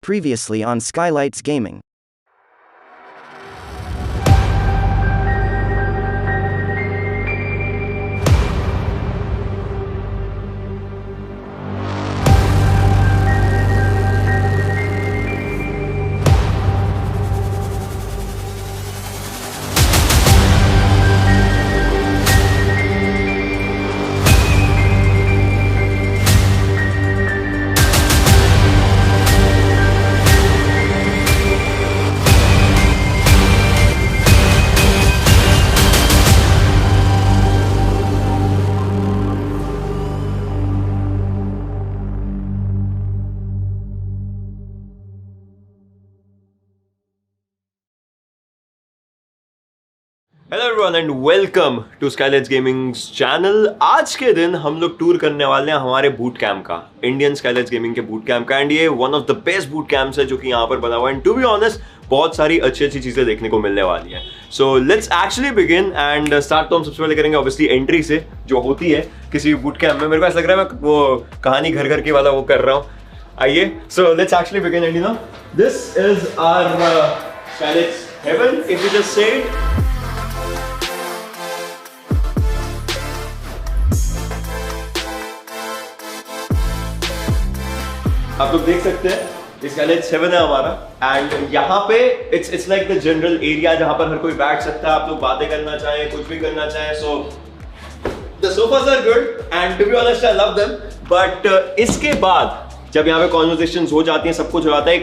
Previously on Skylights Gaming. Hello everyone and welcome to Skylights gaming channel. आज के दिन हम लोग टूर करने वाले हैं हमारे बूट कैंप का, इंडियन स्काईलाइट्स गेमिंग के बूट कैंप का। एंड ये one of the best boot camps है जो कि यहाँ पर बना हुआ है। एंड टू बी ऑनेस्ट बहुत सारी अच्छी अच्छी चीजें देखने को मिलने वाली हैं। सो let's actually begin and start. तो हम सबसे पहले करेंगे ऑब्वियसली एंट्री से, जो होती है किसी बूट कैंप में। मेरे को ऐसा लग रहा है मैं वो कहानी घर घर की वाला वो कर रहा हूँ। आइए, so let's actually begin. And you know this is our Skylights heaven if you just say it. आप लोग देख सकते हैं इसका लेट 7 है हमारा। एंड यहाँ पे it's like the general area जहां पर हर कोई बैठ सकता है। आप लोग बातें करना चाहें, कुछ भी करना चाहें। So the sofas are good and to be honest I love them. But इसके बाद जब यहाँ पे कॉन्वर्सेशंस हो जाती हैं, सब कुछ हो जाता है,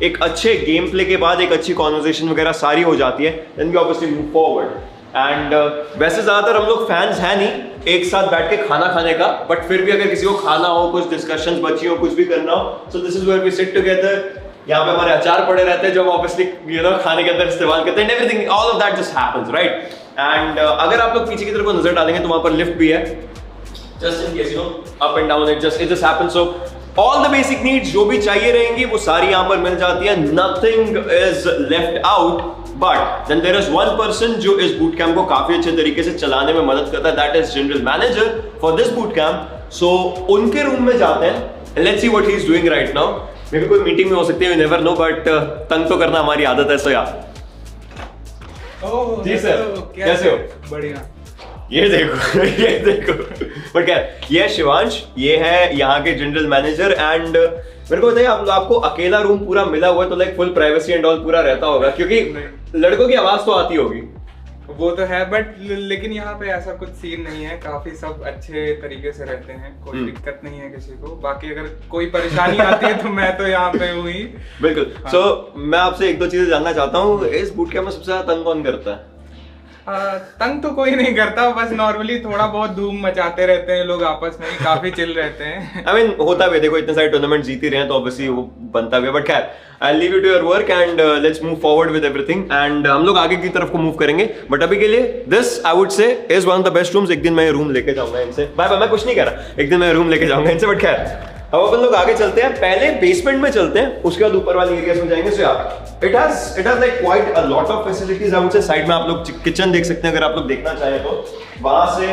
एक अच्छे गेम प्ले के बाद एक अच्छी कॉन्वर्सेशन वगैरह सारी हो जाती है, then we obviously move forward. And वैसे ज्यादातर हम लोग फैंस हैं नहीं एक साथ बैठ के खाना खाने का, बट फिर भी अगर किसी को खाना हो, कुछ डिस्कशंस बची हो, कुछ भी करना हो, so this is where we sit together. यहाँ पे हमारे अचार पड़े रहते हैं जो हम ऑब्वियसली यू नो खाने के अंदर इस्तेमाल करते हैं। Everything all of that just happens right. And अगर आप लोग पीछे की तरफ को नजर डालेंगे तो वहां पर लिफ्ट भी है, just in case you know up and down it just happens. So all the basic needs जो भी चाहिए रहेंगी वो सारी यहाँ पर मिल जाती है। Nothing is left out. But then there is one person जो इस बूट कैंप को काफी अच्छे तरीके से चलाने में मदद करता है, that is general manager for this boot camp. So उनके रूम में जाते हैं। Let's see what he is doing right now. Maybe कोई मीटिंग में हो सकती है, वी नेवर नो, बट तंग तो करना हमारी आदत है। सो यार जी सर, कैसे हो? बढ़िया। ये देखो ये देखो। बट क्या, ये है शिवांश, ये है यहाँ के जनरल मैनेजर। एंड मेरे को बताइए, आपको अकेला रूम पूरा मिला हुआ है तो like full privacy and all पूरा रहता होगा, क्योंकि लड़कों की आवाज तो आती होगी। वो तो है, बट लेकिन यहाँ पे ऐसा कुछ सीन नहीं है। काफी सब अच्छे तरीके से रहते हैं, कोई दिक्कत नहीं है किसी को। बाकी अगर कोई परेशानी आती है तो मैं तो यहाँ पे हूँ ही। बिल्कुल। सो मैं आपसे एक दो चीजें जानना चाहता हूँ। इस बूट कैंप में सबसे ज्यादा तंग कौन करता है? तंग तो कोई नहीं करता, बस नॉर्मली थोड़ा बहुत धूम मचाते रहते हैं लोग, आपस में ही काफी चिल रहते हैं। I mean, होता भी, देखो इतने सारे टूर्नामेंट जीती रहे हैं तो ऑब्वियसली वो बनता भी है। बट खैर, I'll leave you to your work and let's move forward with everything. And हम लोग आगे की तरफ को मूव करेंगे। बट अभी के लिए this I would say is one of the best rooms. एक दिन मैं ये रूम लेके जाऊंगा इनसे। बाय बाय, मैं कुछ नहीं कह रहा, एक दिन मैं रूम लेके जाऊंगा इनसे। बट खैर अब अपन लोग आगे चलते हैं। पहले बेसमेंट में चलते हैं, उसके बाद ऊपर वाली एरियाज में जाएंगे। सो यार it has like quite a lot of facilities. I would say side में आप लोग किचन देख सकते हैं, अगर आप लोग देखना चाहें तो। वहां से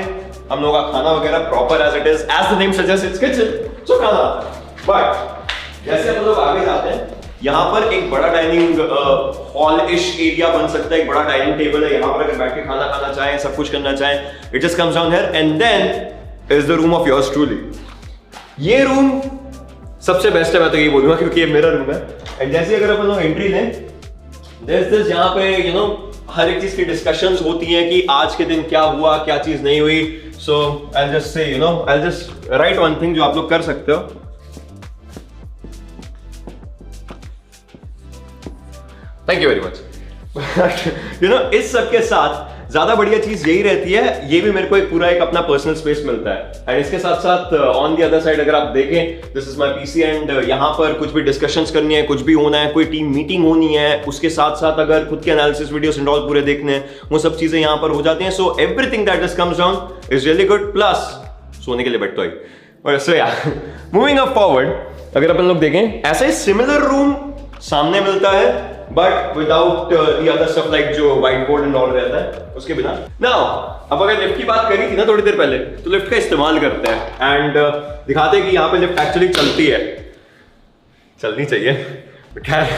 हम लोग का खाना वगैरह proper as it is, as the name suggest, it's kitchen, so खाना आता है। बट जैसे हम लोग आगे जाते हैं, यहाँ पर एक बड़ा डाइनिंग हॉल इश एरिया बन सकता है। एक बड़ा डाइनिंग टेबल है, यहाँ पर अगर बैठ के खाना खाना चाहें, सब कुछ करना चाहें, it just comes down here. And then is the room of yours truly. ये रूम सबसे बेस्ट है, मैं तो ये बोलूंगा, क्योंकि ये मेरा रूम है। एंड जैसे अगर अपन लोग एंट्री लें, दिस यहाँ पे यू नो हर एक चीज की डिस्कशंस होती हैं कि आज के दिन क्या हुआ, क्या चीज नहीं हुई। So I just say you know I just write one thing जो आप लोग कर सकते हो। Thank you very much. You know इस सब के साथ ज्यादा बढ़िया चीज यही रहती है, ये भी मेरे को एक पूरा एक अपना पर्सनल स्पेस मिलता है। एंड इसके साथ साथ ऑन द अदर साइड अगर आप देखें, this is my PC. And यहाँ पर कुछ भी डिस्कशंस करनी है, कुछ भी होना है, कोई टीम मीटिंग होनी है, उसके साथ साथ अगर खुद के एनालिसिस वीडियोस एंड ऑल पूरे देखने हैं, वो सब चीजें यहाँ पर हो जाती हैं। So everything that just comes down is really good. Plus सोने के लिए बेड तो ही। सो यार मूविंग अप फॉरवर्ड, अगर अपन लोग देखें, ऐसा ही सिमिलर रूम सामने मिलता है, but without the other stuff like जो व्हाइट बोर्ड एंड ऑल रहता है उसके बिना। नाउ अब अगर लिफ्ट की बात करी थी ना थोड़ी देर पहले, तो लिफ्ट का इस्तेमाल करते हैं एंड दिखाते हैं कि यहाँ पे लिफ्ट एक्चुअली चलती है, चलनी चाहिए। खैर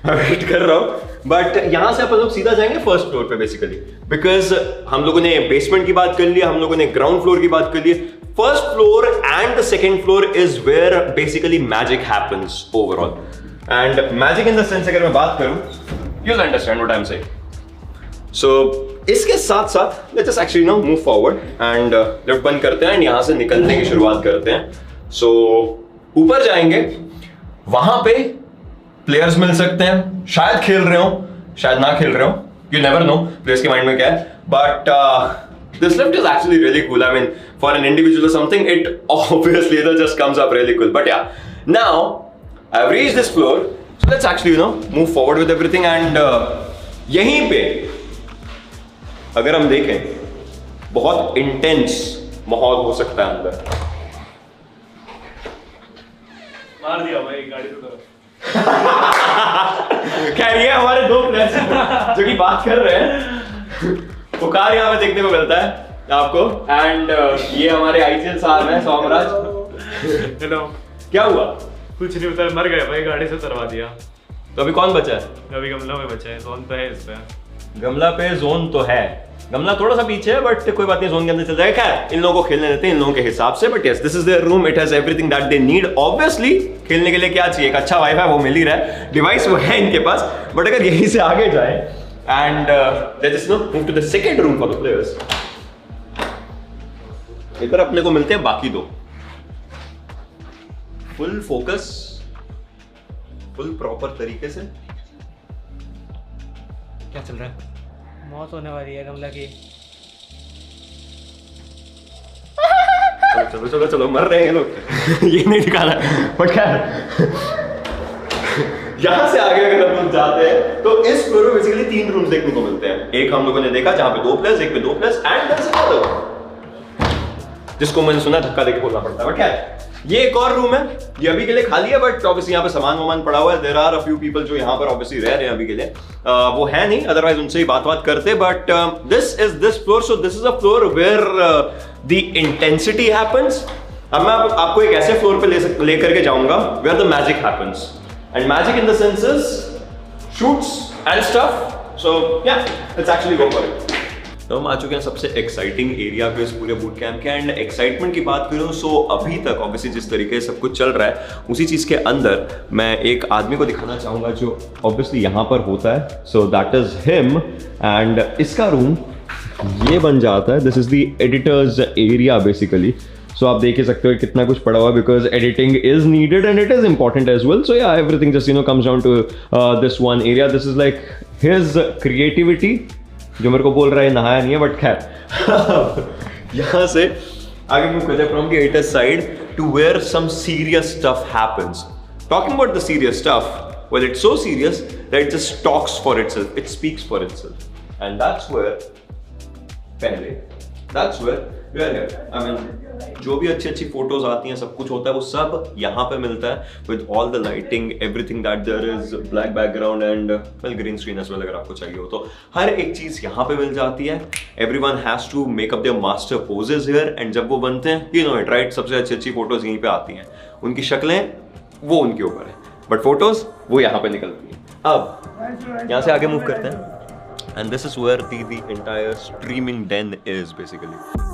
मैं वेट कर रहा हूँ, बट यहाँ से अपन लोग सीधा जाएंगे फर्स्ट फ्लोर पे बेसिकली, बिकॉज हम लोगों ने बेसमेंट की बात कर लिया, हम लोगों ने ग्राउंड फ्लोर की बात कर ली। First floor and the second floor is where basically magic happens overall, and magic in the sense अगर मैं बात करूं, you will understand what I am saying. So इसके साथ साथ let's just actually now move forward and lift बंद करते हैं एंड यहां से निकलने की शुरुआत करते हैं। सो ऊपर जाएंगे, वहां पे प्लेयर्स मिल सकते हैं, शायद खेल रहे हो, शायद ना खेल रहे हो, यू नेवर नो प्लेयर्स के माइंड में क्या है, but this lift is actually really cool. I mean, for an individual or something, it obviously just comes up really cool. But yeah, now I've reached this floor, so let's actually move forward with everything. And यहीं पे अगर हम देखें, बहुत intense माहौल हो सकता है अंदर। मार दिया भाई गाड़ी से तरफ। खैर ये हमारे दो प्लेयर्स जो कि बात कर रहे हैं, पुकार यहाँ पे देखने को मिलता है आपको, एंड ये हमारे आईसीएल साहब हैं सोमराज। हेलो। क्या हुआ? कुछ नहीं होता, मर गए भाई, गाड़ी से उतरवा दिया। तो अभी कौन बचा है? अभी गमला में बचा है, जोन तो है इस पे। गमला पे जोन तो है, गमला थोड़ा सा पीछे है, बट कोई बात नहीं, जोन के अंदर चल जाएगा। खैर इन लोगों को खेलने देते हैं इन लोगों के हिसाब से, but yes this is their room, it has everything that they need. Obviously खेलने के लिए क्या चाहिए, एक अच्छा वाईफाई वो मिल ही रहा है, डिवाइस वो है इनके पास, बट अगर यहीं से आगे जाए and let's just move to the second room for the players. इधर अपने को मिलते हैं बाकी दो। फुल फोकस, फुल प्रॉपर तरीके से। क्या चल रहा है? मौत होने वाली है गमला की। चलो चलो चलो, मर रहे हैं लोग। ये नहीं दिखाना, बट खैर यहां से आगे अगर हम लोग जाते हैं तो इस फ्लोर में बेसिकली 3 रूम्स देखने को मिलते हैं। एक हम लोगों ने देखा जहां पे 2 प्लेयर्स, एक पे 2 players, and there is another one जिसको मैंने सुना धक्का देके बोलना पड़ता है, बट क्या है, ये एक और रूम है, ये अभी के लिए खाली है, बट ऑब्वियसली यहाँ पे सामान पड़ा हुआ है। There are a few people जो यहाँ पर ऑब्वियसली रह रहे हैं अभी के लिए, वो है नहीं, अदरवाइज उनसे ही बात करते, but this is this floor, so this is a floor where the intensity happens. अब मैं आपको एक ऐसे फ्लोर पे लेकर के जाऊंगा where the magic happens, and magic in the senses shoots and stuff, so yeah, let's actually go for it. तो हम आ चुके हैं सबसे एक्साइटिंग एरिया पे इस पूरे बूट कैंप के, एंड एक्साइटमेंट की बात करूं सो अभी तक ऑब्वियसली जिस तरीके से सब कुछ चल रहा है उसी चीज के अंदर मैं एक आदमी को दिखाना चाहूंगा जो ऑब्वियसली यहाँ पर होता है, so that is him, and इसका रूम ये बन जाता है, this is the editor's area basically. So आप देख ही सकते हो कितना कुछ पड़ा हुआ, because editing is needed and it is important as well. So या everything just comes down to this one area. This is like his creativity, जो मेरे को बोल रहा है नहाया नहीं है, बट खैर यहाँ से आगे मूव करते हैं from the editor side to where some serious stuff happens. Talking about the serious stuff, well it's so serious that it just talks for itself, it speaks for itself, and that's where that's where we are here. I mean जो भी अच्छी photos आती हैं, सब कुछ होता है, वो सब यहाँ पे मिलता है with all the lighting, everything that there is, black background and well green screen as well अगर आपको चाहिए हो तो हर एक चीज यहाँ पे मिल जाती है। Everyone has to make up their master poses here, and जब वो बनते हैं, यू नो इट राइट, सबसे अच्छी फोटोज यहीं पे आती हैं, उनकी शक्लें वो उनके ऊपर है, बट फोटोज वो यहाँ पे निकलती हैं। अब यहाँ से आगे मूव करते हैं, and this is where the entire streaming den is basically.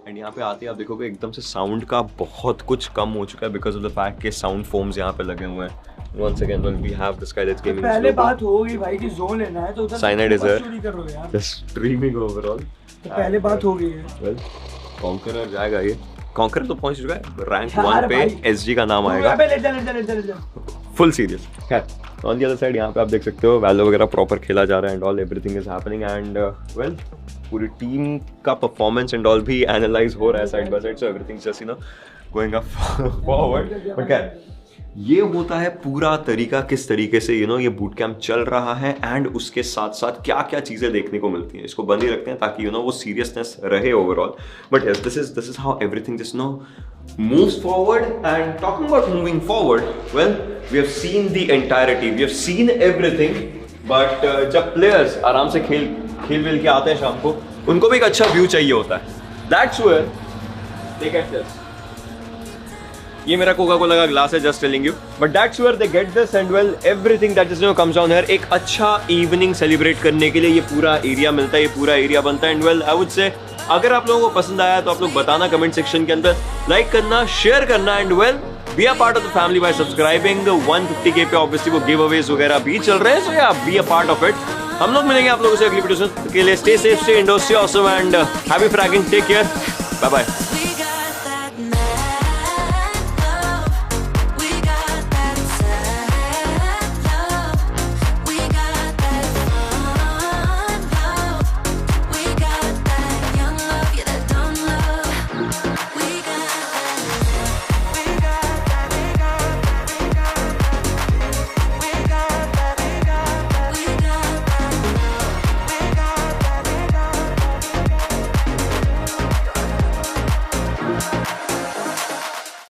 And यहाँ पे आते ही आप देखोगे एकदम से साउंड का बहुत कुछ कम हो चुका है बिकॉज ऑफ द फैक्ट के साउंड फोम्स यहाँ पे लगे हुए हैं। once again when we have the Skylights Gaming पहले logo. बात होगी भाई कि जोन लेना है तो उधर Cyanide is there. चोरी कर रहे हो यार। Just streaming overall. तो पहले बात हो गई है। Well, Conqueror जाएगा ये। Conqueror तो पहुंच चुका है। Rank यार 1 पे भाई। SG का नाम आएगा। अबे ले जा। Full serious. खैर, ऑन द अदर साइड यहाँ पे आप देख सकते हो वैलो वगैरह प्रॉपर खेला जा रहा है and all, everything is happening and well पूरी टीम का परफॉर्मेंस एंड ऑल भी एनालाइज हो रहा है side by side, so everything just you know going up forward. But क्या ये होता है पूरा तरीका किस तरीके से यू नो ये बूट कैंप चल रहा है एंड उसके साथ साथ क्या क्या चीज़ें देखने को मिलती हैं, इसको बंद ही रखते हैं ताकि यू नो वो सीरियसनेस रहे overall. But yes this is how everything just no moves forward. And talking about moving forward, well, we have seen the entirety, we have seen everything, but जब players आराम से खेल के आते हैं शाम को, उनको भी एक अच्छा व्यू चाहिए होता है। That's where they get this. ये मेरा कोका कोला का ग्लास है, just telling you, but that's where they get this and well everything that is comes down here. एक अच्छा इवनिंग सेलिब्रेट करने के लिए ये पूरा एरिया मिलता है, ये पूरा एरिया बनता है and well I would say अगर आप लोगों को पसंद आया तो आप लोग बताना कमेंट सेक्शन के अंदर, लाइक करना, शेयर करना and well be a part of the family by subscribing. 150K पे ऑब्वियसली वो गिव अवेज वगैरह भी चल रहे हैं, सो या be a part of it. हम लोग मिलेंगे आप लोगों से अगली वीडियो के लिए। Stay safe, stay indoor, stay awesome and happy fragging, take care, bye bye.